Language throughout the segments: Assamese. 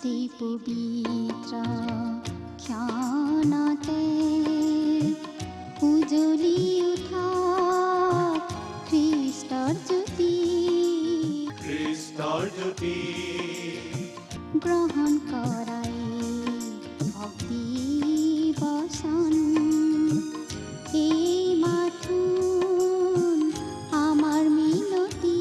যে পবিত্ৰ ক্ষণতে উজ্বলি উঠা খ্ৰীষ্টৰ জ্যোতি গ্ৰহণ কৰাই ভক্তি বচন এই মাথোন আমাৰ মিনতি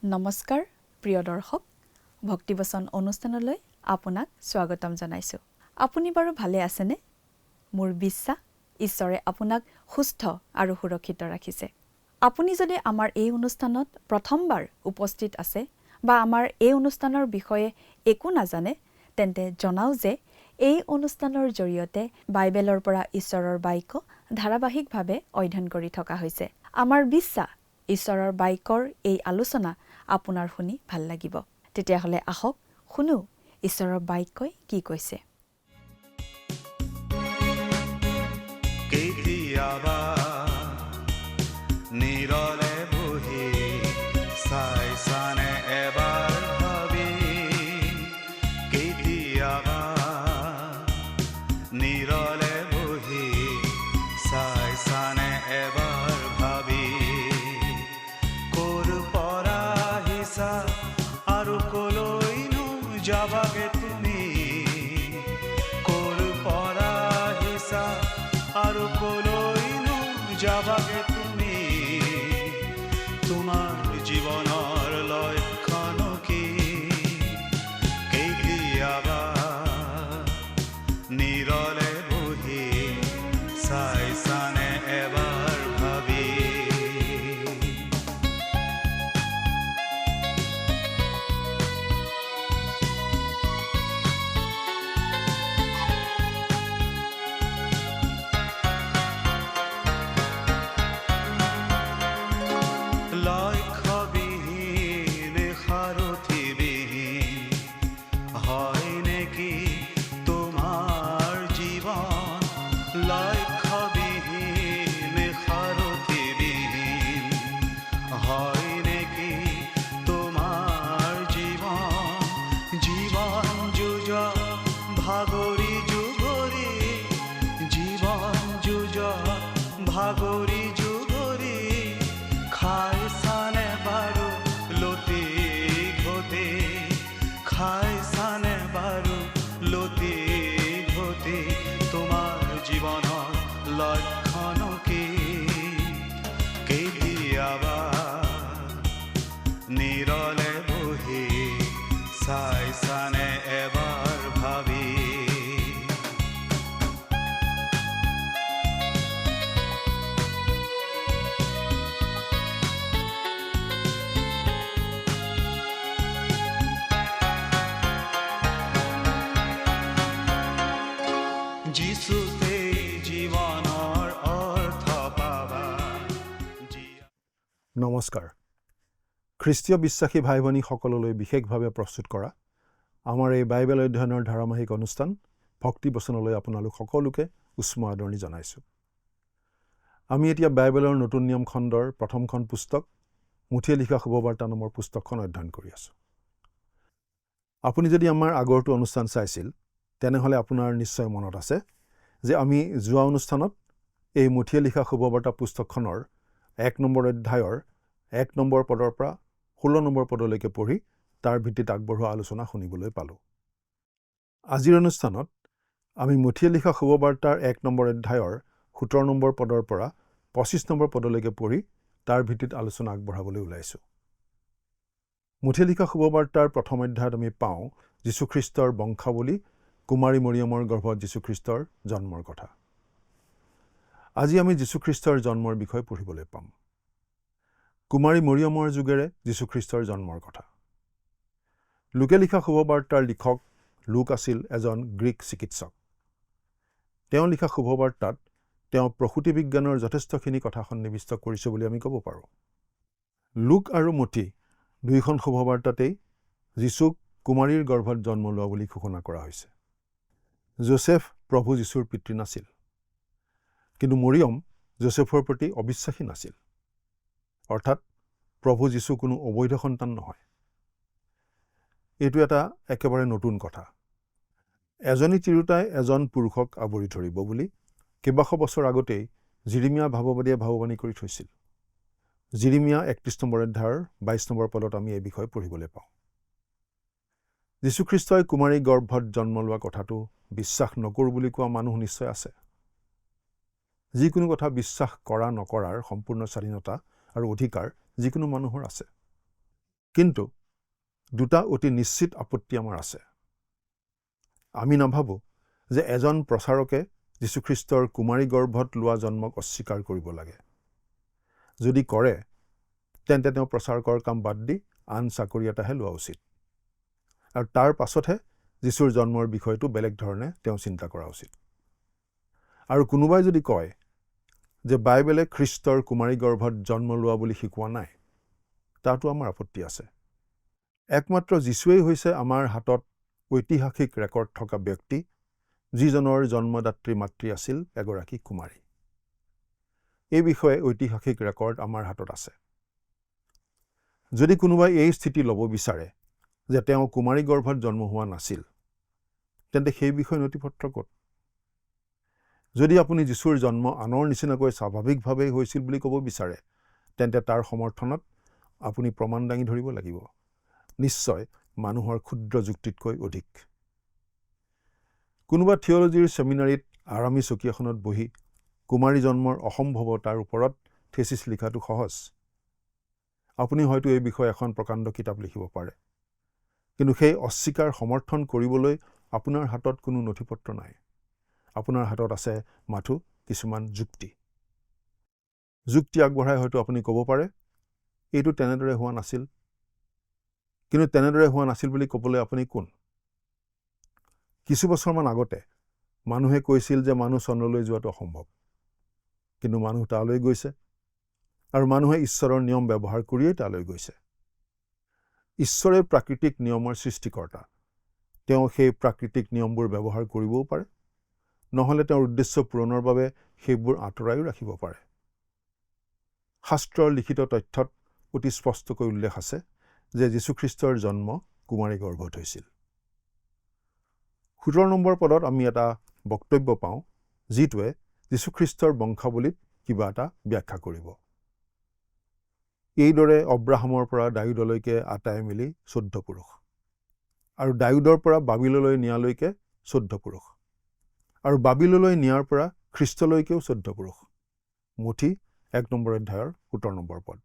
নমস্কাৰ প্ৰিয় দৰ্শক, ভক্তিবচন অনুষ্ঠানলৈ আপোনাক স্বাগতম জনাইছোঁ। আপুনি বাৰু ভালে আছেনে? মোৰ বিশ্বাস ঈশ্বৰে আপোনাক সুস্থ আৰু সুৰক্ষিত ৰাখিছে। আপুনি যদি আমাৰ এই অনুষ্ঠানত প্ৰথমবাৰ উপস্থিত আছে বা আমাৰ এই অনুষ্ঠানৰ বিষয়ে একো নাজানে, তেন্তে জনাও যে এই অনুষ্ঠানৰ জৰিয়তে বাইবেলৰ পৰা ঈশ্বৰৰ বাক্য ধাৰাবাহিকভাৱে অধ্যয়ন কৰি থকা হৈছে। আমাৰ বিশ্বাস ঈশ্বৰৰ বাক্যৰ এই আলোচনা আপোনাৰ শুনি ভাল লাগিব। তেতিয়াহ'লে আহক শুনো ঈশ্বৰৰ বাক্যই কি কৈছে। নিৰলে বহি চাইছানে এবাৰ ভাবি, কেতিয়াবা নিৰলে বহি চাইছানে এবাৰ ভাবি, ক'ৰ পৰা আহিছা আৰু ক'লৈনো যাবাগে তুমি, ক'ৰ পৰা আহিছা আৰু ক'লৈনো যাবাগে তুমি, তোমাৰ জীৱনৰ লক্ষ্যণ কি, কেতিয়াবা নিৰলে বহি চাইছানে এবাৰ ভাবি। লক্ষ্যবিহীন সাৰথিবিহীন হয় নেকি তোমাৰ জীৱন, লক্ষ্যবিহীন সাৰথিবিহীন হয় নেকি তোমাৰ জীৱন, জীৱন যুঁজ ভাগৰি যুগৰি, জীৱন যুঁজ ভাগৰি যুগৰি, খাইছানে বাৰু লতি ঘটি, খাইছানে বাৰু লতি ঘটি, তোমাৰ জীৱনৰ লক্ষ্যণ কি, কেতিয়াবা নিৰলে বহি চাইছানে এবাৰ ভাবি। যিচুতেই জীৱনৰ অৰ্থ পাবা। নমস্কাৰ। খ্ৰীষ্টীয় বিশ্বাসী ভাই ভনীসকললৈ বিশেষভাৱে প্ৰস্তুত কৰা আমাৰ এই বাইবেল অধ্যয়নৰ ধাৰাবাহিক অনুষ্ঠান ভক্তিবচনলৈ আপোনালোক সকলোকে উষ্ম আদৰণি জনাইছোঁ। আমি এতিয়া বাইবেলৰ নতুন নিয়ম খণ্ডৰ প্ৰথমখন পুস্তক মুঠিয়ে লিখা শুভবাৰ্তা নামৰ পুস্তকখন অধ্যয়ন কৰি আছোঁ। আপুনি যদি আমাৰ আগৰটো অনুষ্ঠান চাইছিল, তেনেহ'লে আপোনাৰ নিশ্চয় মনত আছে যে আমি যোৱা অনুষ্ঠানত এই মুঠিয়ে লিখা শুভবাৰ্তা পুস্তকখনৰ 1 নম্বৰ অধ্যায়ৰ 1 নম্বৰ পদৰ পৰা 16 নম্বৰ পদলৈকে পঢ়ি তাৰ ভিত্তিত আগবঢ়োৱা আলোচনা শুনিবলৈ পালোঁ। আজিৰ অনুষ্ঠানত আমি মুঠিয়ে লিখা শুভবাৰ্তাৰ 1 নম্বৰ অধ্যায়ৰ 17 নম্বৰ পদৰ পৰা 25 নম্বৰ পদলৈকে পঢ়ি তাৰ ভিত্তিত আলোচনা আগবঢ়াবলৈ ওলাইছোঁ। মুঠিয়ে লিখা শুভবাৰ্তাৰ প্ৰথম অধ্যায়ত আমি পাওঁ যীশুখ্ৰীষ্টৰ বংশাৱলী, কুমাৰী মৰিয়মৰ গৰ্ভত যীশুখ্ৰীষ্টৰ জন্মৰ কথা। আজি আমি যীশুখ্ৰীষ্টৰ জন্মৰ বিষয়ে পঢ়িবলৈ পাম। কুমাৰী মৰিয়মৰ যুগেৰে যীশুখ্ৰীষ্টৰ জন্মৰ কথা। লুকে লিখা শুভবাৰ্তাৰ লিখক লুক আছিল এজন গ্ৰীক চিকিৎসক। তেওঁ লিখা শুভবাৰ্তাত তেওঁ প্ৰসূতি বিজ্ঞানৰ যথেষ্টখিনি কথা সন্নিৱিষ্ট কৰিছে বুলি আমি ক'ব পাৰোঁ। লুক আৰু মঠি দুইখন শুভবাৰ্তাতেই যীশুক কুমাৰীৰ গৰ্ভত জন্ম লোৱা বুলি ঘোষণা কৰা হৈছে। যোচেফ প্ৰভু যীশুৰ পিতৃ নাছিল, কিন্তু মৰিয়ম যোচেফৰ প্ৰতি অবিশ্বাসী নাছিল। অৰ্থাৎ প্ৰভু যীশু কোনো অবৈধ সন্তান নহয়। এইটো এটা একেবাৰে নতুন কথা। এজনী তিৰোতাই এজন পুৰুষক আৱৰি ধৰিব বুলি কেইবাশ বছৰ আগতেই জিৰিমিয়া ভাৱবাদীয়ে ভাৱবাণী কৰি থৈছিল। জিৰিমিয়া 31 নম্বৰ অধ্যায়ৰ 22 নম্বৰ পদত আমি এই বিষয়ে পঢ়িবলৈ পাওঁ। যীশুখ্ৰীষ্টই কুমাৰী গৰ্ভত জন্ম লোৱা কথাটো বিশ্বাস নকৰোঁ বুলি কোৱা মানুহ নিশ্চয় আছে। যিকোনো কথা বিশ্বাস কৰা নকৰাৰ সম্পূৰ্ণ স্বাধীনতা আৰু অধিকাৰ যিকোনো মানুহৰ আছে। কিন্তু দুটা অতি নিশ্চিত আপত্তি আমাৰ আছে। আমি নাভাবোঁ যে এজন প্ৰচাৰকে যীশুখ্ৰীষ্টৰ কুমাৰী গৰ্ভত লোৱা জন্মক অস্বীকাৰ কৰিব লাগে। যদি কৰে তেন্তে তেওঁ প্ৰচাৰকৰ কাম বাদ দি আন চাকৰি এটাহে লোৱা উচিত। আৰু তাৰ পাছতহে যীশুৰ জন্মৰ বিষয়টো বেলেগ ধৰণে তেওঁ চিন্তা কৰা উচিত। আৰু কোনোবাই যদি কয় যে বাইবেলে খ্ৰীষ্টৰ কুমাৰী গৰ্ভত জন্ম লোৱা বুলি শিকোৱা নাই, তাতো আমাৰ আপত্তি আছে। একমাত্ৰ যীশুৱেই হৈছে আমাৰ হাতত ঐতিহাসিক ৰেকৰ্ড থকা ব্যক্তি, যিজনৰ জন্মদাত্ৰী মাতৃ আছিল এগৰাকী কুমাৰী। এই বিষয়ে ঐতিহাসিক ৰেকৰ্ড আমাৰ হাতত আছে। যদি কোনোবাই এই স্থিতি ল'ব বিচাৰে যে তেওঁ কুমাৰী গৰ্ভত জন্ম হোৱা নাছিল, তেন্তে সেই বিষয়ে নথিপত্ৰ ক'ত? যদি আপুনি যীশুৰ জন্ম আনৰ নিচিনাকৈ স্বাভাৱিকভাৱেই হৈছিল বুলি ক'ব বিচাৰে, তেন্তে তাৰ সমৰ্থনত আপুনি প্ৰমাণ দাঙি ধৰিব লাগিব। নিশ্চয় মানুহৰ ক্ষুদ্ৰ যুক্তিতকৈ অধিক। কোনোবা থিয়লজিৰ ছেমিনাৰীত আৰামী চকী এখনত বহি কুমাৰী জন্মৰ অসম্ভৱতাৰ ওপৰত থেচিছ লিখাটো সহজ। আপুনি হয়তো এই বিষয়ে এখন প্ৰকাণ্ড কিতাপ লিখিব পাৰে। কিন্তু সেই অস্বীকাৰ সমৰ্থন কৰিবলৈ আপোনাৰ হাতত কোনো নথিপত্ৰ নাই। আপোনাৰ হাতত আছে মাথো কিছুমান যুক্তি। যুক্তি আগবঢ়াই হয়তো আপুনি ক'ব পাৰে, এইটো তেনেদৰে হোৱা নাছিল। কিন্তু তেনেদৰে হোৱা নাছিল বুলি ক'বলৈ আপুনি কোন? কিছু বছৰমান আগতে মানুহে কৈছিল যে মানুহ চন্দ্ৰলৈ যোৱাটো অসম্ভৱ। কিন্তু মানুহ তালৈ গৈছে, আৰু মানুহে ঈশ্বৰৰ নিয়ম ব্যৱহাৰ কৰিয়েই তালৈ গৈছে। ঈশ্বৰে প্ৰাকৃতিক নিয়মৰ সৃষ্টিকৰ্তা। তেওঁ সেই প্ৰাকৃতিক নিয়মবোৰ ব্যৱহাৰ কৰিবও পাৰে, নহ'লে তেওঁৰ উদ্দেশ্য পূৰণৰ বাবে সেইবোৰ আঁতৰাইও ৰাখিব পাৰে। শাস্ত্ৰৰ লিখিত তথ্যত অতি স্পষ্টকৈ উল্লেখ আছে যে যীশুখ্ৰীষ্টৰ জন্ম কুমাৰী গৰ্ভত হৈছিল। 17 নম্বৰ পদত আমি এটা বক্তব্য পাওঁ, যিটোৱে যীশুখ্ৰীষ্টৰ বংশাৱলীত কিবা এটা ব্যাখ্যা কৰিব। এইদৰে অব্ৰাহামৰ পৰা দাউদলৈকে আটাই মিলি 14 পুৰুষ, আৰু দাউদৰ পৰা বাবিললৈ নিয়ালৈকে 14 পুৰুষ, আৰু বাবিললৈ নিয়াৰ পৰা খ্ৰীষ্টলৈকেও 14 পুৰুষ। মুঠি 1 নম্বৰ অধ্যায়ৰ 17 নম্বৰ পদ।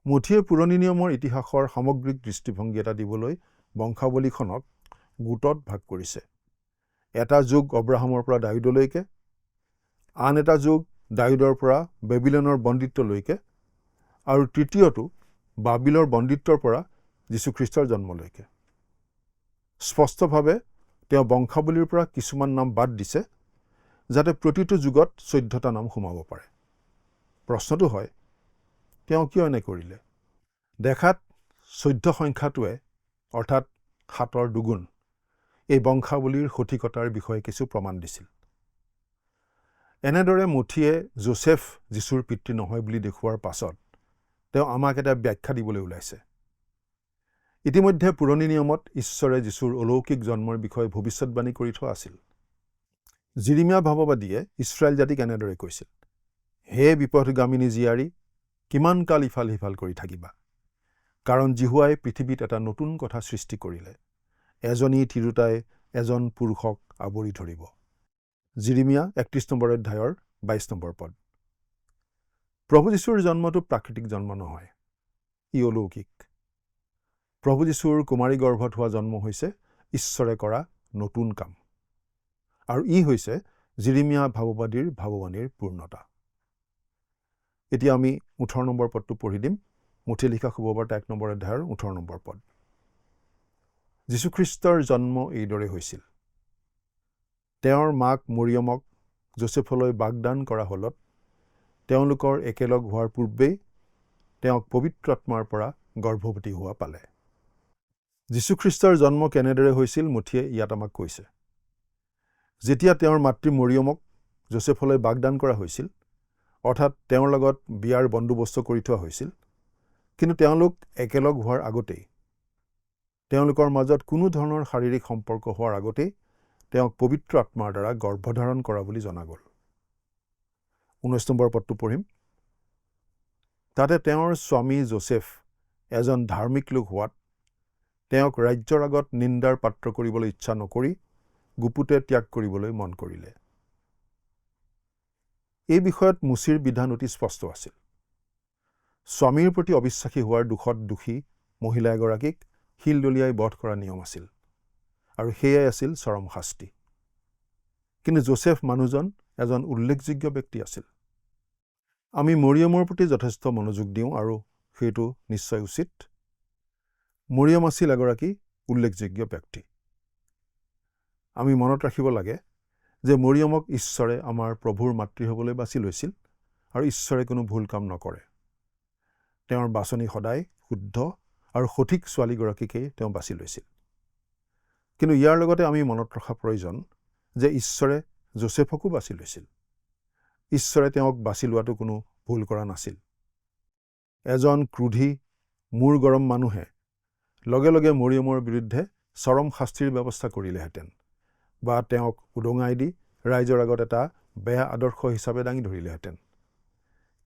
মুঠিয়ে পুৰণি নিয়মৰ ইতিহাসৰ সামগ্ৰিক দৃষ্টিভংগী এটা দিবলৈ বংশাৱলীখনক গোটত ভাগ কৰিছে। এটা যুগ অব্ৰাহামৰ পৰা দাউদলৈকে, আন এটা যুগ দাউদৰ পৰা বেবিলনৰ বন্দিত্বলৈকে, আৰু তৃতীয়টো বাবিলৰ বন্দিত্বৰ পৰা যীশুখ্ৰীষ্টৰ জন্মলৈকে। স্পষ্টভাৱে তেওঁ বংশাৱলীৰ পৰা কিছুমান নাম বাদ দিছে, যাতে প্ৰতিটো যুগত 14টা নাম সোমাব পাৰে। প্ৰশ্নটো হয়, তেওঁ কিয় এনে কৰিলে? দেখাত 14 সংখ্যাটোৱে, অৰ্থাৎ 7ৰ দুগুণ, এই বংশাৱলীৰ সঠিকতাৰ বিষয়ে কিছু প্ৰমাণ দিছিল। এনেদৰে মুঠিয়ে যোচেফ যীশুৰ পিতৃ নহয় বুলি দেখুওৱাৰ পাছত তেওঁ আমাক এটা ব্যাখ্যা দিবলৈ ওলাইছে। ইতিমধ্যে পুৰণি নিয়মত ঈশ্বৰে যীশুৰ অলৌকিক জন্মৰ বিষয়ে ভৱিষ্যৎবাণী কৰি থোৱা আছিল। জিৰিমিয়া ভাৱবাদীয়ে ইছৰাইল জাতিক এনেদৰে কৈছিল, হে বিপথগামিনী জীয়াৰী, কিমান কাল ইফাল সিফাল কৰি থাকিবা? কাৰণ জিহুৱাই পৃথিৱীত এটা নতুন কথা সৃষ্টি কৰিলে। এজনী তিৰোতাই এজন পুৰুষক আৱৰি ধৰিব। জিৰিমিয়া 31 নম্বৰ অধ্যায়ৰ 22 নম্বৰ পদ। প্ৰভু যীশুৰ জন্মটো প্ৰাকৃতিক জন্ম নহয়, ই অলৌকিক। প্ৰভু যীশুৰ কুমাৰী গৰ্ভত হোৱা জন্ম হৈছে ঈশ্বৰে কৰা নতুন কাম, আৰু ই হৈছে জিৰিমিয়া ভাৱবাদীৰ ভাৱবাণীৰ পূৰ্ণতা। এতিয়া আমি 18 নম্বৰ পদটো পঢ়ি দিম। মুঠি লিখা শুভবাৰ্তা 1 নম্বৰ অধ্যায়ৰ 18 নম্বৰ পদ। যীশুখ্ৰীষ্টৰ জন্ম এইদৰে হৈছিল। তেওঁৰ মাক মৰিয়মক যোচেফলৈ বাগদান কৰা হ'লত তেওঁলোকৰ একেলগ হোৱাৰ পূৰ্বেই তেওঁক পবিত্ৰ আত্মাৰ পৰা গৰ্ভৱতী হোৱা পালে। যীশুখ্ৰীষ্টৰ জন্ম কেনেদৰে হৈছিল মুঠিয়ে ইয়াত আমাক কৈছে। যেতিয়া তেওঁৰ মাতৃ মৰিয়মক জোচেফলৈ বাগদান কৰা হৈছিল, অৰ্থাৎ তেওঁৰ লগত বিয়াৰ বন্দোবস্ত কৰি থোৱা হৈছিল। কিন্তু তেওঁলোক একেলগ হোৱাৰ আগতেই, তেওঁলোকৰ মাজত কোনো ধৰণৰ শাৰীৰিক সম্পৰ্ক হোৱাৰ আগতেই তেওঁক পবিত্ৰ আত্মাৰ দ্বাৰা গৰ্ভধাৰণ কৰা বুলি জনা গ'ল। 19 নম্বৰ পদটো পঢ়িম। তাতে তেওঁৰ স্বামী জোচেফ এজন ধাৰ্মিক লোক হোৱাত তেওঁক ৰাজ্যৰ আগত নিন্দাৰ পাত্ৰ কৰিবলৈ ইচ্ছা নকৰি গুপুতে ত্যাগ কৰিবলৈ মন কৰিলে। এই বিষয়ত মুচিৰ বিধান অতি স্পষ্ট আছিল। স্বামীৰ প্ৰতি অবিশ্বাসী হোৱাৰ দোষত দোষী মহিলা এগৰাকীক শিল দলিয়াই বধ কৰা নিয়ম আছিল, আৰু সেয়াই আছিল চৰম শাস্তি। কিন্তু জোচেফ মানুহজন এজন উল্লেখযোগ্য ব্যক্তি আছিল। আমি মৰিয়মৰ প্ৰতি যথেষ্ট মনোযোগ দিওঁ, আৰু সেইটো নিশ্চয় উচিত। মৰিয়ম আছিল এগৰাকী উল্লেখযোগ্য ব্যক্তি। আমি মনত ৰাখিব লাগে যে মৰিয়মক ঈশ্বৰে আমাৰ প্ৰভুৰ মাতৃ হ'বলৈ বাছি লৈছিল, আৰু ঈশ্বৰে কোনো ভুল কাম নকৰে। তেওঁৰ বাছনি সদায় শুদ্ধ আৰু সঠিক ছোৱালীগৰাকীকেই তেওঁ বাছি লৈছিল। কিন্তু ইয়াৰ লগতে আমি মনত ৰখা প্ৰয়োজন যে ঈশ্বৰে জোচেফকো বাছি লৈছিল। ঈশ্বৰে তেওঁক বাছি লোৱাটো কোনো ভুল কৰা নাছিল। এজন ক্ৰোধী মূৰ গৰম মানুহে লগে লগে মৰিয়মৰ বিৰুদ্ধে চৰম শাস্তিৰ ব্যৱস্থা কৰিলেহেঁতেন, বা তেওঁক উদঙাই দি ৰাইজৰ আগত এটা বেয়া আদৰ্শ হিচাপে দাঙি ধৰিলেহেঁতেন।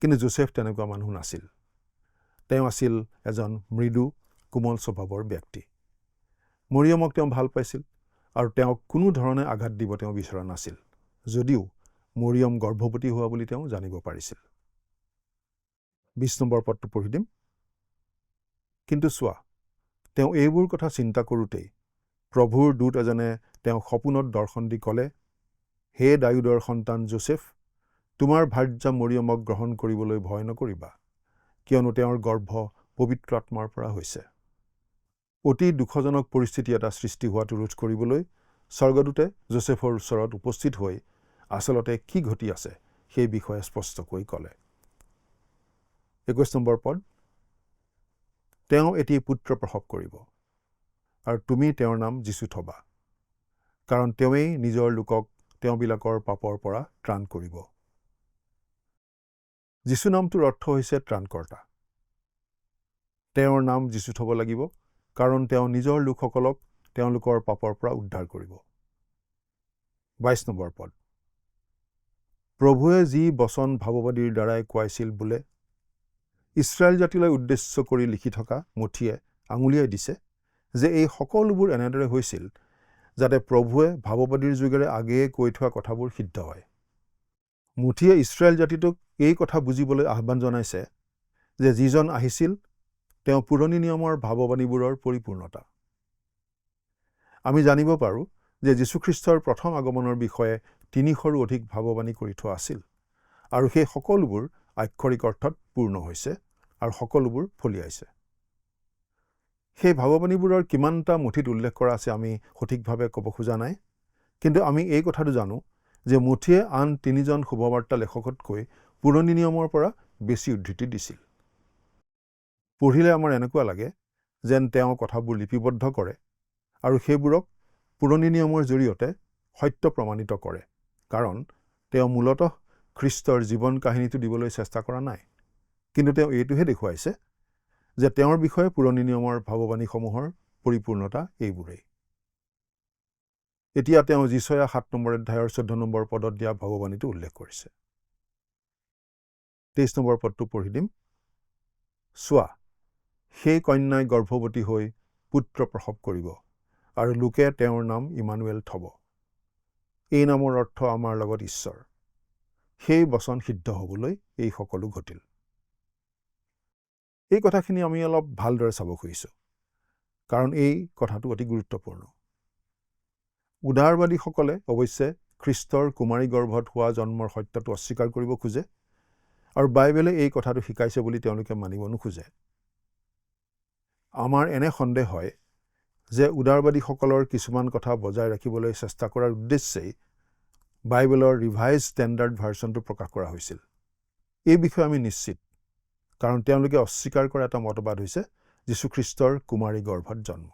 কিন্তু জোচেফ তেনেকুৱা মানুহ নাছিল। তেওঁ আছিল এজন মৃদু কোমল স্বভাৱৰ ব্যক্তি। মৰিয়মক তেওঁ ভাল পাইছিল, আৰু তেওঁক কোনো ধৰণে আঘাত দিব তেওঁ বিচৰা নাছিল, যদিও মৰিয়ম গৰ্ভৱতী হোৱা বুলি তেওঁ জানিব পাৰিছিল। 20 নম্বৰ পদটো পঢ়ি দিম। কিন্তু চোৱা, তেওঁ এইবোৰ কথা চিন্তা কৰোঁতেই প্ৰভুৰ দূত এজনে তেওঁক সপোনত দৰ্শন দি ক'লে, হে দায়ুদৰ সন্তান জোচেফ, তোমাৰ ভাৰ্যা মৰিয়মক গ্ৰহণ কৰিবলৈ ভয় নকৰিবা, কিয়নো তেওঁৰ গৰ্ভ পবিত্ৰ আত্মাৰ পৰা হৈছে। অতি দুখজনক পৰিস্থিতি এটা সৃষ্টি হোৱাটো ৰোধ কৰিবলৈ স্বৰ্গদূতে জোচেফৰ ওচৰত উপস্থিত হৈ আচলতে কি ঘটি আছে সেই বিষয়ে স্পষ্টকৈ ক'লে। 21 নম্বৰ পদ। তেওঁ এটি পুত্ৰ প্ৰসৱ কৰিব, আৰু তুমি তেওঁৰ নাম যীশু থবা, কাৰণ তেওঁৱেই নিজৰ লোকক তেওঁবিলাকৰ পাপৰ পৰা ত্ৰাণ কৰিব। যীশু নামটোৰ অৰ্থ হৈছে ত্ৰাণকৰ্তা। তেওঁৰ নাম যীশু থব লাগিব, কাৰণ তেওঁ নিজৰ লোকসকলক তেওঁলোকৰ পাপৰ পৰা উদ্ধাৰ কৰিব। 22 নম্বৰ পদ। প্ৰভুৱে যি বচন ভাৱবাদীৰ দ্বাৰাই কোৱাইছিল বোলে, ইছৰাইল জাতিলৈ উদ্দেশ্য কৰি লিখি থকা মুঠিয়ে আঙুলিয়াই দিছে যে এই সকলোবোৰ এনেদৰে হৈছিল যাতে প্ৰভুৱে ভাৱবাদীৰ যোগেৰে আগেয়ে কৈ থোৱা কথাবোৰ সিদ্ধ হয়। মুঠিয়ে ইছৰাইল জাতিটোক এই কথা বুজিবলৈ আহ্বান জনাইছে যে যিজন আহিছিল তেওঁ পুৰণি নিয়মৰ ভাৱবাণীবোৰৰ পৰিপূৰ্ণতা। আমি জানিব পাৰোঁ যে যীশুখ্ৰীষ্টৰ প্ৰথম আগমনৰ বিষয়ে 300ৰো অধিক ভাৱবাণী কৰি থোৱা আছিল, আৰু সেই সকলোবোৰ আক্ষৰিক অৰ্থত পূৰ্ণ হৈছে আৰু সকলোবোৰ ফলিয়াইছে। সেই ভাৱবাণীবোৰৰ কিমানটা মুঠিত উল্লেখ কৰা আছে আমি সঠিকভাৱে ক'ব খোজা নাই, কিন্তু আমি এই কথাটো জানো যে মুঠিয়ে আন 3জন শুভবাৰ্তা লেখকতকৈ পুৰণি নিয়মৰ পৰা বেছি উদ্ধৃতি দিছিল। পঢ়িলে আমাৰ এনেকুৱা লাগে যেন তেওঁ কথাবোৰ লিপিবদ্ধ কৰে আৰু সেইবোৰক পুৰণি নিয়মৰ জৰিয়তে সত্য প্ৰমাণিত কৰে, কাৰণ তেওঁ মূলতঃ খ্ৰীষ্টৰ জীৱন কাহিনীটো দিবলৈ চেষ্টা কৰা নাই, কিন্তু তেওঁ এইটোহে দেখুৱাইছে যে তেওঁৰ বিষয়ে পুৰণি নিয়মৰ ভাৱবাণীসমূহৰ পৰিপূৰ্ণতা এইবোৰেই। এতিয়া তেওঁ যিচয়া 7 নম্বৰ অধ্যায়ৰ 14 নম্বৰ পদত দিয়া ভাৱবাণীটো উল্লেখ কৰিছে। 23 নম্বৰ পদটো পঢ়ি দিম। চোৱা, সেই কন্যাই গৰ্ভৱতী হৈ পুত্ৰ প্ৰসৱ কৰিব, আৰু লোকে তেওঁৰ নাম ইমানুৱেল থব। এই নামৰ অৰ্থ আমাৰ লগত ঈশ্বৰ। সেই বচন সিদ্ধ হ'বলৈ এই সকলো ঘটিল। এই কথাখিনি আমি অলপ ভালদৰে চাব খুজিছোঁ, কাৰণ এই কথাটো অতি গুৰুত্বপূৰ্ণ। উদাৰবাদীসকলে অৱশ্যে খ্ৰীষ্টৰ কুমাৰী গৰ্ভত হোৱা জন্মৰ সত্যটো অস্বীকাৰ কৰিব খোজে, আৰু বাইবেলে এই কথাটো শিকাইছে বুলি তেওঁলোকে মানিব নোখোজে। আমাৰ এনে সন্দেহ হয় যে উদাৰবাদীসকলৰ কিছুমান কথা বজাই ৰাখিবলৈ চেষ্টা কৰাৰ উদ্দেশ্যেই বাইবেলৰ ৰিভাইজ ষ্টেণ্ডাৰ্ড ভাৰ্চনটো প্ৰকাশ কৰা হৈছিল। এই বিষয়ে আমি নিশ্চিত, কাৰণ তেওঁলোকে অস্বীকাৰ কৰা এটা মতবাদ হৈছে যীশুখ্ৰীষ্টৰ কুমাৰী গৰ্ভত জন্ম।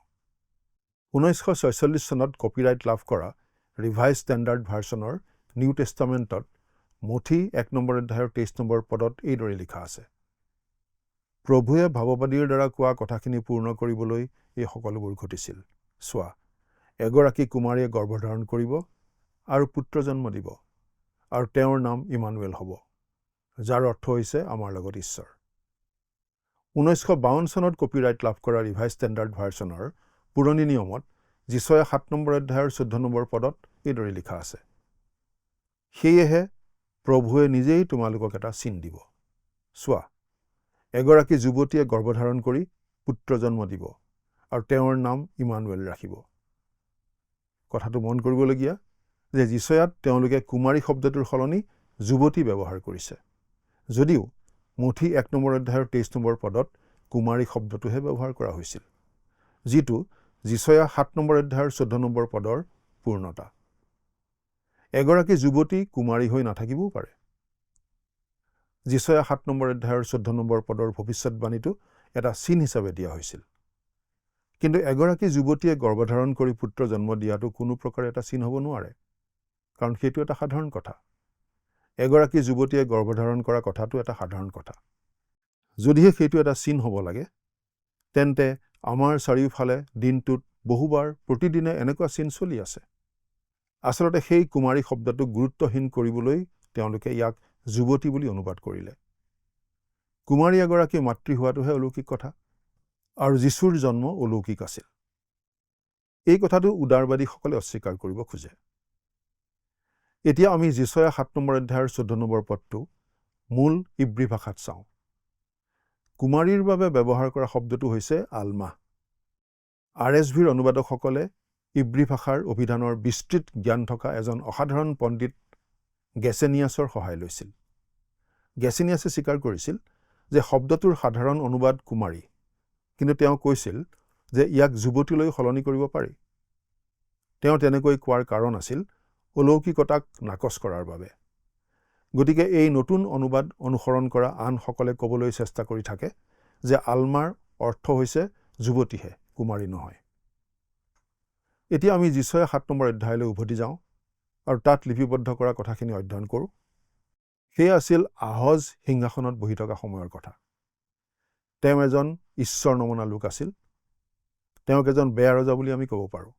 1946 চনত কপিৰাইট লাভ কৰা ৰিভাইজ ষ্টেণ্ডাৰ্ড ভাৰ্চনৰ নিউ টেষ্টামেণ্টত মুঠি 1 নম্বৰ অধ্যায়ৰ 23 নম্বৰ পদত এইদৰে লিখা আছে, প্ৰভুৱে ভাৱবাদীৰ দ্বাৰা কোৱা কথাখিনি পূৰ্ণ কৰিবলৈ এই সকলোবোৰ ঘটিছিল। চোৱা, এগৰাকী কুমাৰীয়ে গৰ্ভধাৰণ কৰিব আৰু পুত্ৰ জন্ম দিব, আৰু তেওঁৰ নাম ইমানুৱেল হ'ব, যাৰ অৰ্থ হৈছে আমাৰ লগত ঈশ্বৰ। 1952 চনত কপিৰাইট লাভ কৰা ৰিভাইজ ষ্টেণ্ডাৰ্ড ভাৰ্চনৰ পুৰণি নিয়মত যিছয়া 7 নম্বৰ অধ্যায়ৰ 14 নম্বৰ পদত এইদৰে লিখা আছে, সেয়েহে প্ৰভুৱে নিজেই তোমালোকক এটা চিন দিব। চোৱা, এগৰাকী যুৱতীয়ে গৰ্ভধাৰণ কৰি পুত্ৰ জন্ম দিব, আৰু তেওঁৰ নাম ইমানুৱেল ৰাখিব। কথাটো মন কৰিবলগীয়া যে যিছয়াত তেওঁলোকে কুমাৰী শব্দটোৰ সলনি যুৱতী ব্যৱহাৰ কৰিছে, যদিও মুঠি 1 নম্বৰ অধ্যায়ৰ 23 নম্বৰ পদত কুমাৰী শব্দটোহে ব্যৱহাৰ কৰা হৈছিল, যিটো যিছয়া 7 নম্বৰ অধ্যায়ৰ 14 নম্বৰ পদৰ পূৰ্ণতা। এগৰাকী যুৱতী কুমাৰী হৈ নাথাকিবও পাৰে। যিছয়া 7 নম্বৰ অধ্যায়ৰ 14 নম্বৰ পদৰ ভৱিষ্যতবাণীটো এটা চিন হিচাপে দিয়া হৈছিল, কিন্তু এগৰাকী যুৱতীয়ে গৰ্ভধাৰণ কৰি পুত্ৰ জন্ম দিয়াটো কোনো প্ৰকাৰে এটা চিন হ'ব নোৱাৰে, কাৰণ সেইটো এটা সাধাৰণ কথা। এগৰাকী যুৱতীয়ে গৰ্ভধাৰণ কৰা কথাটো এটা সাধাৰণ কথা। যদিহে সেইটো এটা চিন হ'ব লাগে, তেন্তে আমাৰ চাৰিওফালে দিনটোত বহুবাৰ প্ৰতিদিনে এনেকুৱা চিন চলি আছে। আচলতে সেই কুমাৰী শব্দটোক গুৰুত্বহীন কৰিবলৈ তেওঁলোকে ইয়াক যুৱতী বুলি অনুবাদ কৰিলে। কুমাৰী এগৰাকী মাতৃ হোৱাটোহে অলৌকিক কথা, আৰু যীশুৰ জন্ম অলৌকিক আছিল। এই কথাটো উদাৰবাদীসকলে অস্বীকাৰ কৰিব খোজে। এতিয়া আমি যিছয়া 7 নম্বৰ অধ্যায়ৰ 14 নম্বৰ পদটো মূল ইব্ৰী ভাষাত চাওঁ। কুমাৰীৰ বাবে ব্যৱহাৰ কৰা শব্দটো হৈছে আলমা। RSVৰ অনুবাদকসকলে ইব্ৰী ভাষাৰ অভিধানৰ বিস্তৃত জ্ঞান থকা এজন অসাধাৰণ পণ্ডিত গেছেনিয়াছৰ সহায় লৈছিল। গেছেনিয়াছে স্বীকাৰ কৰিছিল যে শব্দটোৰ সাধাৰণ অনুবাদ কুমাৰী, কিন্তু তেওঁ কৈছিল যে ইয়াক যুৱতীলৈ সলনি কৰিব পাৰি। তেওঁ তেনেকৈ কোৱাৰ কাৰণ আছিল অলৌকিকতাক নাকচ কৰাৰ বাবে। গতিকে এই নতুন অনুবাদ অনুসৰণ কৰা আনসকলে ক'বলৈ চেষ্টা কৰি থাকে যে আলমাৰ অৰ্থ হৈছে যুৱতীহে, কুমাৰী নহয়। এতিয়া আমি যিছয়া 7 নম্বৰ অধ্যায়লৈ উভতি যাওঁ আৰু তাত লিপিবদ্ধ কৰা কথাখিনি অধ্যয়ন কৰোঁ। সেয়া আছিল আহজ সিংহাসনত বহি থকা সময়ৰ কথা। তেওঁ এজন ঈশ্বৰ নমনা লোক আছিল। তেওঁক এজন বেয়া ৰজা বুলি আমি ক'ব পাৰোঁ।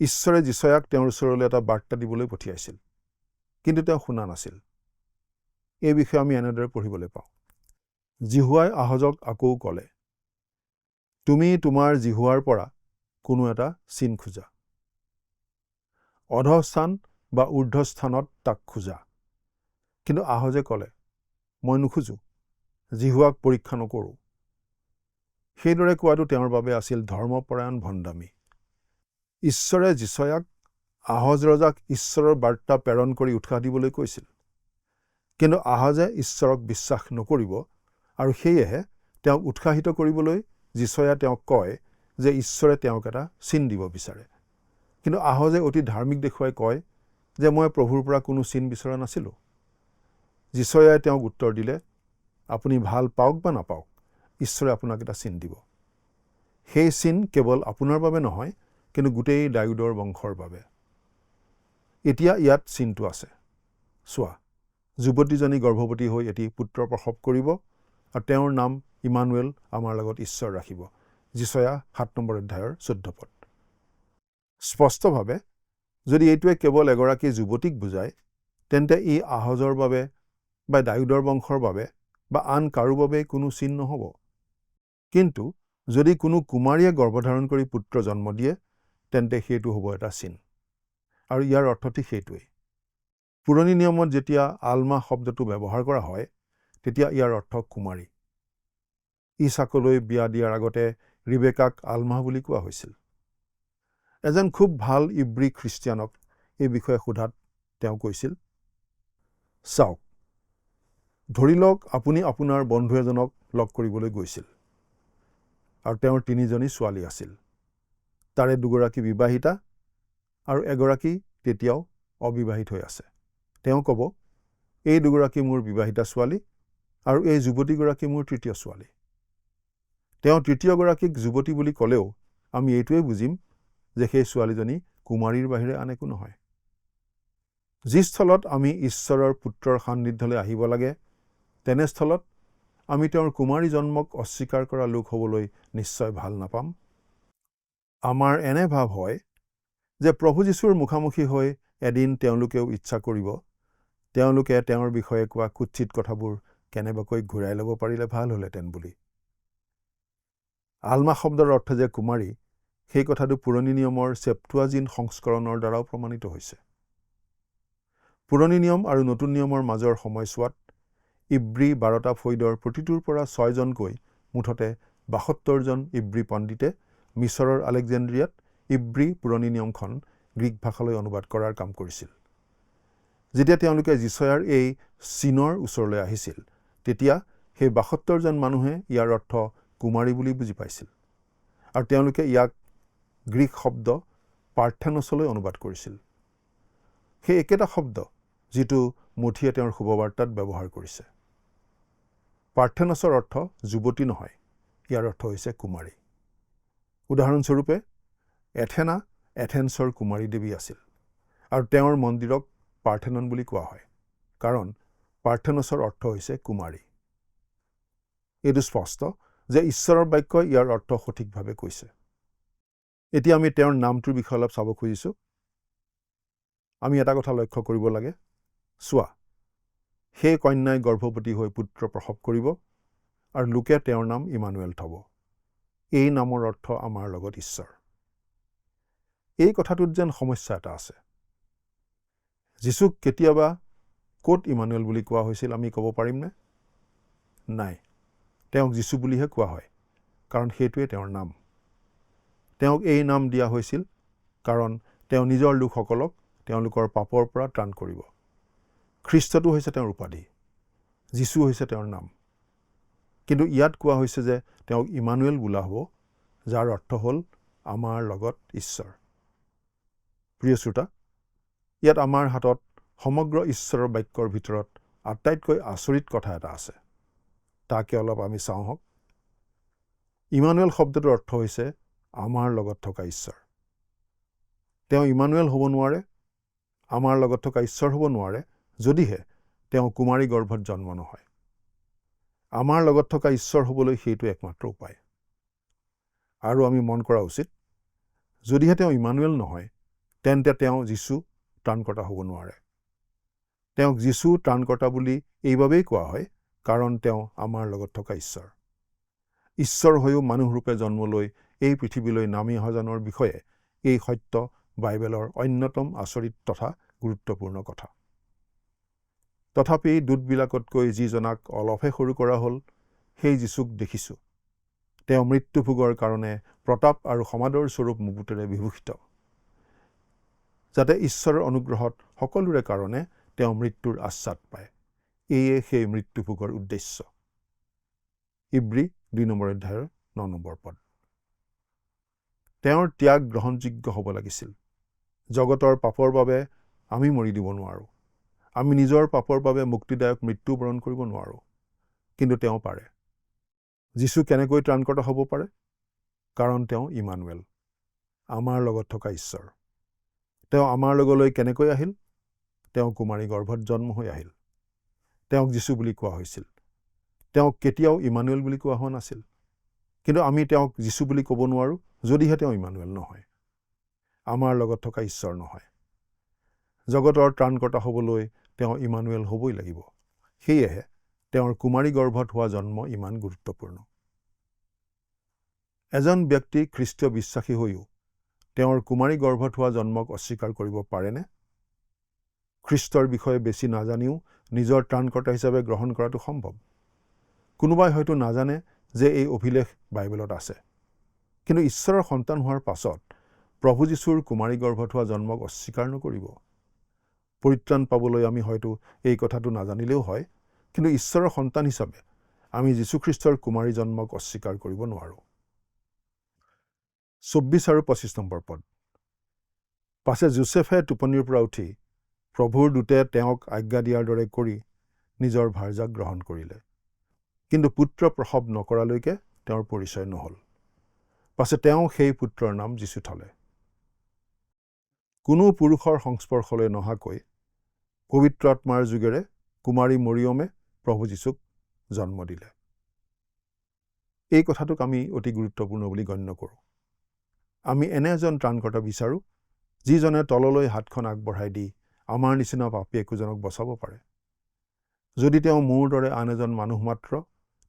ঈশ্বৰে যিছয়াক তেওঁৰ ওচৰলৈ এটা বাৰ্তা দিবলৈ পঠিয়াইছিল, কিন্তু তেওঁ শুনা নাছিল। এই বিষয়ে আমি এনেদৰে পঢ়িবলৈ পাওঁ। জিহুৱাই আহজক আকৌ ক'লে, তুমি তোমাৰ জিহুৱাৰ পৰা কোনো এটা চিন খোজা, অধস্থান বা ঊৰ্ধ্বস্থানত তাক খোজা। কিন্তু আহজে ক'লে, মই নোখোজো, জিহুৱাক পৰীক্ষা নকৰোঁ। সেইদৰে কোৱাটো তেওঁৰ বাবে আছিল ধৰ্মপৰায়ণ ভণ্ডামী। ঈশ্বৰে যিছয়াক আহজ ৰজাক ঈশ্বৰৰ বাৰ্তা প্ৰেৰণ কৰি উৎসাহ দিবলৈ কৈছিল, কিন্তু আহজে ঈশ্বৰক বিশ্বাস নকৰিব, আৰু সেয়েহে তেওঁক উৎসাহিত কৰিবলৈ যিছয়া তেওঁক কয় যে ঈশ্বৰে তেওঁক এটা চিন দিব বিচাৰে। কিন্তু আহজে অতি ধাৰ্মিক দেখুৱাই কয় যে মই প্ৰভুৰ পৰা কোনো চিন বিচৰা নাছিলোঁ। যিছয়াই তেওঁক উত্তৰ দিলে, আপুনি ভাল পাওক বা নাপাওক, ঈশ্বৰে আপোনাক এটা চিন দিব। সেই চিন কেৱল আপোনাৰ বাবে নহয়, কিন্তু গোটেই দাউদৰ বংশৰ বাবে। এতিয়া ইয়াত চিনটো আছে। চোৱা, যুৱতীজনী গৰ্ভৱতী হৈ এটি পুত্ৰ প্ৰসৱ কৰিব, আৰু তেওঁৰ নাম ইমানুৱেল, আমাৰ লগত ঈশ্বৰ ৰাখিব। যিছয়া 7 নম্বৰ অধ্যায়ৰ 14 পদ। স্পষ্টভাৱে যদি এইটোৱে কেৱল এগৰাকী যুৱতীক বুজায়, তেন্তে ই আহজৰ বাবে বা দাউদৰ বংশৰ বাবে বা আন কাৰো বাবে কোনো চিন নহ'ব। কিন্তু যদি কোনো কুমাৰীয়ে গৰ্ভধাৰণ কৰি পুত্ৰ জন্ম দিয়ে, তেন্তে সেইটো হ'ব এটা চিন। আৰু ইয়াৰ অৰ্থ ঠিক সেইটোৱেই। পুৰণি নিয়মত যেতিয়া আলমা শব্দটো ব্যৱহাৰ কৰা হয়, তেতিয়া ইয়াৰ অৰ্থ কুমাৰী। ইছাকলৈ বিয়া দিয়াৰ আগতে ৰিবেকাক আলমা বুলি কোৱা হৈছিল। এজন খুব ভাল ইব্ৰী খ্ৰীষ্টিয়ানক এই বিষয়ে সোধাত তেওঁ কৈছিল, চাওক, ধৰি লওক আপুনি আপোনাৰ বন্ধু এজনক লগ কৰিবলৈ গৈছিল, আৰু তেওঁৰ 3জনী ছোৱালী আছিল। তাৰে 2গৰাকী বিবাহিতা আৰু এগৰাকী তেতিয়াও অবিবাহিত হৈ আছে। তেওঁ ক'ব, এই 2গৰাকী মোৰ বিবাহিতা ছোৱালী, আৰু এই যুৱতীগৰাকী মোৰ 3য় ছোৱালী। তেওঁ 3য়গৰাকীক যুৱতী বুলি ক'লেও আমি এইটোৱে বুজিম যে সেই ছোৱালীজনী কুমাৰীৰ বাহিৰে আন একো নহয়। যি স্থলত আমি ঈশ্বৰৰ পুত্ৰৰ সান্নিধ্যলৈ আহিব লাগে, তেনেস্থলত আমি তেওঁৰ কুমাৰী জন্মক অস্বীকাৰ কৰা লোক হ'বলৈ নিশ্চয় ভাল নাপাম। আমাৰ এনে ভাৱ হয় যে প্ৰভু যীশুৰ মুখামুখি হৈ এদিন তেওঁলোকেও ইচ্ছা কৰিব তেওঁলোকে তেওঁৰ বিষয়ে কোৱা কুৎসিত কথাবোৰ কেনেবাকৈ ঘূৰাই ল'ব পাৰিলে ভাল হ'লহেঁতেন বুলি। আলমা শব্দৰ অৰ্থ যে কুমাৰী, সেই কথাটো পুৰণি নিয়মৰ চেপ্টুৱাজিণ্ট সংস্কৰণৰ দ্বাৰাও প্ৰমাণিত হৈছে। পুৰণি নিয়ম আৰু নতুন নিয়মৰ মাজৰ সময়ছোৱাত ইব্ৰী 12টা ফৈদৰ প্ৰতিটোৰ পৰা 6জনকৈ মুঠতে 72জন ইব্ৰী পণ্ডিতে মিছৰৰ আলেকজেণ্ড্ৰিয়াত ইব্ৰী পুৰণি নিয়মখন গ্ৰীক ভাষালৈ অনুবাদ কৰাৰ কাম কৰিছিল। যেতিয়া তেওঁলোকে যিছয়াৰ এই চিনৰ ওচৰলৈ আহিছিল, তেতিয়া সেই 72জন মানুহে ইয়াৰ অৰ্থ কুমাৰী বুলি বুজি পাইছিল আৰু তেওঁলোকে ইয়াক গ্ৰীক শব্দ পাৰ্থেনছলৈ অনুবাদ কৰিছিল। সেই একেটা শব্দ যিটো মঠিয়ে তেওঁৰ শুভবাৰ্তাত ব্যৱহাৰ কৰিছে। পাৰ্থেনছৰ অৰ্থ যুৱতী নহয়, ইয়াৰ অৰ্থ হৈছে কুমাৰী। উদাহৰণস্বৰূপে এথেনা এথেন্সৰ কুমাৰী দেৱী আছিল আৰু তেওঁৰ মন্দিৰক পাৰ্থেনন বুলি কোৱা হয়, কাৰণ পাৰ্থেনছৰ অৰ্থ হৈছে কুমাৰী। এইটো স্পষ্ট যে ঈশ্বৰৰ বাক্যই ইয়াৰ অৰ্থ সঠিকভাৱে কৈছে। এতিয়া আমি তেওঁৰ নামটোৰ বিষয়ে অলপ চাব খুজিছোঁ। আমি এটা কথা লক্ষ্য কৰিব লাগে। চোৱা, সেই কন্যাই গৰ্ভৱতী হৈ পুত্ৰ প্ৰসৱ কৰিব আৰু লোকে তেওঁৰ নাম ইমানুৱেল থ'ব। এই নামৰ অৰ্থ আমাৰ লগত ঈশ্বৰ। এই কথাটোত যেন সমস্যা এটা আছে। যীশুক কেতিয়াবা ক'ত ইমানুৱেল বুলি কোৱা হৈছিল আমি ক'ব পাৰিমনে? নাই, তেওঁক যীশু বুলিহে কোৱা হয়, কাৰণ সেইটোৱে তেওঁৰ নাম। তেওঁক এই নাম দিয়া হৈছিল কাৰণ তেওঁ নিজৰ লোকসকলক তেওঁলোকৰ পাপৰ পৰা ত্ৰাণ কৰিব। খ্ৰীষ্টটো হৈছে তেওঁৰ উপাধি, যীশু হৈছে তেওঁৰ নাম। কিন্তু ইয়াত কোৱা হৈছে যে তেওঁক ইমানুৱেল বোলা হ'ব, যাৰ অৰ্থ হ'ল আমাৰ লগত ঈশ্বৰ। প্ৰিয় শ্ৰোতা, ইয়াত আমাৰ হাতত সমগ্ৰ ঈশ্বৰৰ বাক্যৰ ভিতৰত আটাইতকৈ আচৰিত কথা এটা আছে। তাকে অলপ আমি চাওঁ হওক। ইমানুৱেল শব্দটোৰ অৰ্থ হৈছে আমাৰ লগত থকা ঈশ্বৰ। তেওঁ ইমানুৱেল হ'ব নোৱাৰে, আমাৰ লগত থকা ঈশ্বৰ হ'ব নোৱাৰে, যদিহে তেওঁ কুমাৰী গৰ্ভত জন্ম নহয়। আমাৰ লগত থকা ঈশ্বৰ হ'বলৈ সেইটো একমাত্ৰ উপায়। আৰু আমি মন কৰা উচিত, যদিহে তেওঁ ইমানুৱেল নহয়, তেন্তে তেওঁ যীশু ত্ৰাণকৰ্তা হ'ব নোৱাৰে। তেওঁক যীশু ত্ৰাণকৰ্তা বুলি এইবাবেই কোৱা হয় কাৰণ তেওঁ আমাৰ লগত থকা ঈশ্বৰ। ঈশ্বৰ হৈও মানুহৰূপে জন্ম লৈ এই পৃথিৱীলৈ নামি অহাজনৰ বিষয়ে এই সত্য বাইবেলৰ অন্যতম আচৰিত তথা গুৰুত্বপূৰ্ণ কথা। তথাপি দূতবিলাকতকৈ যিজনাক অলপহে সৰু কৰা হ'ল, সেই যীশুক দেখিছোঁ। তেওঁ মৃত্যুভোগৰ কাৰণে প্ৰতাপ আৰু সমাদৰ স্বৰূপ মুকুটেৰে বিভূষিত, যাতে ঈশ্বৰৰ অনুগ্ৰহত সকলোৰে কাৰণে তেওঁ মৃত্যুৰ আশ্বাদ পায়। এয়ে সেই মৃত্যুভোগৰ উদ্দেশ্য। ইব্ৰী 2 নম্বৰ অধ্যায়ৰ 9 নম্বৰ পদ। তেওঁৰ ত্যাগ গ্ৰহণযোগ্য হ'ব লাগিছিল। জগতৰ পাপৰ বাবে আমি মৰি দিব নোৱাৰোঁ। আমি নিজৰ পাপৰ বাবে মুক্তিদায়ক মৃত্যুবৰণ কৰিব নোৱাৰোঁ, কিন্তু তেওঁ পাৰে। যীশু কেনেকৈ ত্ৰাণকৰ্তা হ'ব পাৰে? কাৰণ তেওঁ ইমানুৱেল, আমাৰ লগত থকা ঈশ্বৰ। তেওঁ আমাৰ লগলৈ কেনেকৈ আহিল? তেওঁ কুমাৰী গৰ্ভত জন্ম হৈ আহিল। তেওঁক যীশু বুলি কোৱা হৈছিল। তেওঁক কেতিয়াও ইমানুৱেল বুলি কোৱা হোৱা নাছিল। কিন্তু আমি তেওঁক যীশু বুলি ক'ব নোৱাৰোঁ যদিহে তেওঁ ইমানুৱেল নহয়, আমাৰ লগত থকা ঈশ্বৰ নহয়। জগতৰ ত্ৰাণকৰ্তা হ'বলৈ তেওঁ ইমানুৱেল হ'বই লাগিব। সেয়েহে তেওঁৰ কুমাৰী গৰ্ভত হোৱা জন্ম ইমান গুৰুত্বপূৰ্ণ। এজন ব্যক্তি খ্ৰীষ্টীয় বিশ্বাসী হৈও তেওঁৰ কুমাৰী গৰ্ভত হোৱা জন্মক অস্বীকাৰ কৰিব পাৰেনে? খ্ৰীষ্টৰ বিষয়ে বেছি নাজানিও নিজৰ ত্ৰাণকৰ্তা হিচাপে গ্ৰহণ কৰাটো সম্ভৱ। কোনোবাই হয়তো নাজানে যে এই অভিলেখ বাইবেলত আছে, কিন্তু ঈশ্বৰৰ সন্তান হোৱাৰ পাছত প্ৰভু যীশুৰ কুমাৰী গৰ্ভত হোৱা জন্মক অস্বীকাৰ নকৰিব। পৰিত্ৰাণ পাবলৈ আমি হয়তো এই কথাটো নাজানিলেও হয়, কিন্তু ঈশ্বৰৰ সন্তান হিচাপে আমি যীশুখ্ৰীষ্টৰ কুমাৰী জন্মক অস্বীকাৰ কৰিব নোৱাৰোঁ। 24 আৰু 25 নম্বৰ পদ। পাছে যোছেফে টোপনিৰ পৰা উঠি প্ৰভুৰ দূতে তেওঁক আজ্ঞা দিয়াৰ দৰে কৰি নিজৰ ভাৰ্যাক গ্ৰহণ কৰিলে। কিন্তু পুত্ৰ প্ৰসৱ নকৰালৈকে তেওঁৰ পৰিচয় নহ'ল। পাছে তেওঁ সেই পুত্ৰৰ নাম যীশু থলে। কোনো পুৰুষৰ সংস্পৰ্শলৈ নহাকৈ পবিত্ৰ আত্মাৰ যোগেৰে কুমাৰী মৰিয়মে প্ৰভু যীশুক জন্ম দিলে। এই কথাটোক আমি অতি গুৰুত্বপূৰ্ণ বুলি গণ্য কৰোঁ। আমি এনে এজন ত্ৰাণকৰ্তা বিচাৰোঁ যিজনে তললৈ হাতখন আগবঢ়াই দি আমাৰ নিচিনা পাপী একোজনক বচাব পাৰে। যদি তেওঁ মোৰ দৰে আন এজন মানুহ মাত্ৰ,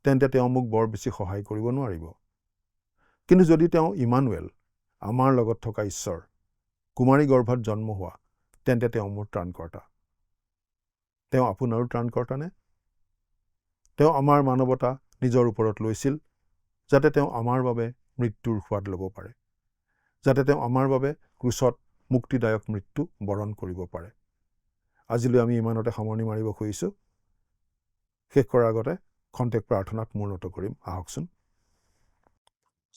তেন্তে তেওঁ মোক বৰ বেছি সহায় কৰিব নোৱাৰিব। কিন্তু যদি তেওঁ ইমানুৱেল, আমাৰ লগত থকা ঈশ্বৰ, কুমাৰী গৰ্ভত জন্ম হোৱা, তেন্তে তেওঁ মোৰ ত্ৰাণকৰ্তা। তেওঁ আপোনাৰো ত্ৰাণকৰ্তানে? তেওঁ আমাৰ মানৱতা নিজৰ ওপৰত লৈছিল, যাতে তেওঁ আমাৰ বাবে মৃত্যুৰ সোৱাদ ল'ব পাৰে, যাতে তেওঁ আমাৰ বাবে ক্ৰুচত মুক্তিদায়ক মৃত্যু বৰণ কৰিব পাৰে। আজিলৈ আমি ইমানতে সামৰণি মাৰিব খুজিছোঁ। শেষ কৰাৰ আগতে খন্তেক প্ৰাৰ্থনাত মূৰ্ণত কৰিম। আহকচোন।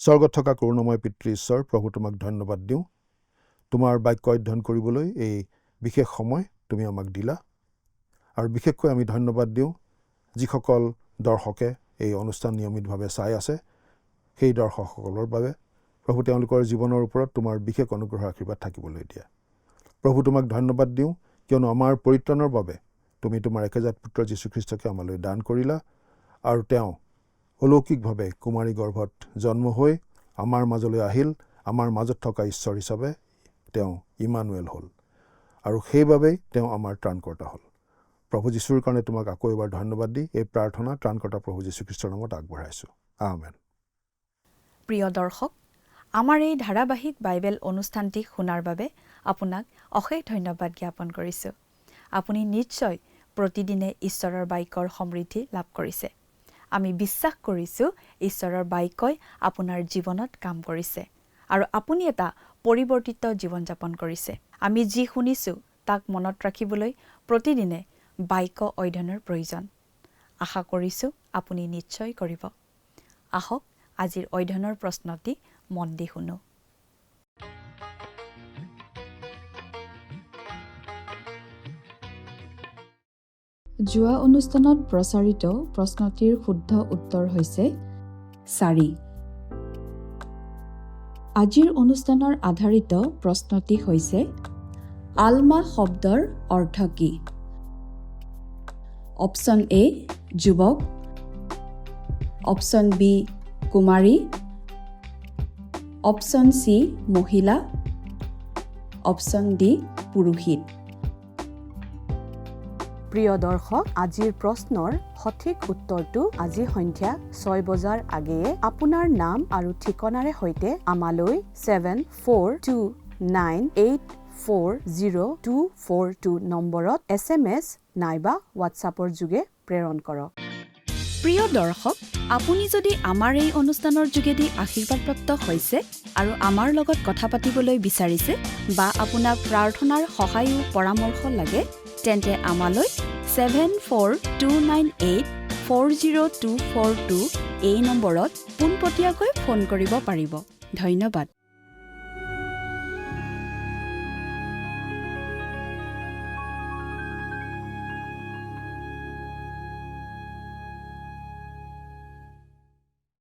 স্বৰ্গত থকা কৰুণাময় পিতৃ ঈশ্বৰ, প্ৰভু তোমাক ধন্যবাদ দিওঁ। তোমাৰ বাক্য অধ্যয়ন কৰিবলৈ এই বিশেষ সময় তুমি আমাক দিলা। আৰু বিশেষকৈ আমি ধন্যবাদ দিওঁ যিসকল দৰ্শকে এই অনুষ্ঠান নিয়মিতভাৱে চাই আছে, সেই দৰ্শকসকলৰ বাবে। প্ৰভু, তেওঁলোকৰ জীৱনৰ ওপৰত তোমাৰ বিশেষ অনুগ্ৰহৰ আশীৰ্বাদ থাকিবলৈ দিয়া। প্ৰভু, তোমাক ধন্যবাদ দিওঁ কিয়নো আমাৰ পৰিত্ৰাণৰ বাবে তুমি তোমাৰ একেজাত পুত্ৰ যীশুখ্ৰীষ্টকে আমালৈ দান কৰিলা, আৰু তেওঁ অলৌকিকভাৱে কুমাৰী গৰ্ভত জন্ম হৈ আমাৰ মাজলৈ আহিল। আমাৰ মাজত থকা ঈশ্বৰ হিচাপে তেওঁ ইমানুৱেল হ'ল, আৰু সেইবাবেই তেওঁ আমাৰ ত্ৰাণকৰ্তা হ'ল। প্ৰভু যীশুৰ কাৰণে তোমাক আকৌ এবাৰ ধন্যবাদ দি এই প্ৰাৰ্থনা ত্ৰাণকৰ্তা প্ৰভু যীশুখ্ৰীষ্টৰ নামত আগবঢ়াইছোঁ। আমেন। প্ৰিয় দৰ্শক, আমাৰ এই ধাৰাবাহিক বাইবেল অনুষ্ঠানটি শুনাৰ বাবে আপোনাক অশেষ ধন্যবাদ জ্ঞাপন কৰিছোঁ। আপুনি নিশ্চয় প্ৰতিদিনে ঈশ্বৰৰ বাক্যৰ সমৃদ্ধি লাভ কৰিছে। আমি বিশ্বাস কৰিছোঁ ঈশ্বৰৰ বাক্যই আপোনাৰ জীৱনত কাম কৰিছে আৰু আপুনি এটা পৰিৱৰ্তিত জীৱন যাপন কৰিছে। আমি যি শুনিছোঁ তাক মনত ৰাখিবলৈ প্ৰতিদিনে বাক্য অধ্যয়নৰ প্ৰয়োজন। আশা কৰিছোঁ আপুনি নিশ্চয় কৰিব। আহক আজিৰ অধ্যয়নৰ প্ৰশ্নটি মন দি শুনো। যোৱা অনুষ্ঠানত প্ৰচাৰিত প্ৰশ্নটিৰ শুদ্ধ উত্তৰ হৈছে 4। আজিৰ অনুষ্ঠানৰ আধাৰিত প্ৰশ্নটি হৈছে আলমা শব্দৰ অৰ্থ কি? অপশ্যন এ যুৱক, অপশ্যন বি কুমাৰী, অপশ্যন চি মহিলা, অপশ্যন ডি পুৰোহিত। প্ৰিয় দৰ্শক, আজিৰ প্ৰশ্নৰ সঠিক উত্তৰটো আজি সন্ধিয়া 6 বজাৰ আগেয়ে আপোনাৰ নাম আৰু ঠিকনাৰে সৈতে আমালৈ 7429840242 নম্বৰত SMS নাইবা হোৱাটছআপৰ যোগে প্ৰেৰণ কৰক। প্ৰিয় দৰ্শক, আপুনি যদি আমাৰ এই অনুষ্ঠানৰ যোগেদি আশীৰ্বাদপ্ৰাপ্ত হৈছে আৰু আমাৰ লগত কথা পাতিবলৈ বিচাৰিছে বা আপোনাক প্ৰাৰ্থনাৰ সহায়ো পৰামৰ্শ লাগে, তেন্তে আমালৈ 7429840242 এই নম্বৰত পোনপটীয়াকৈ ফোন কৰিব পাৰিব। ধন্যবাদ।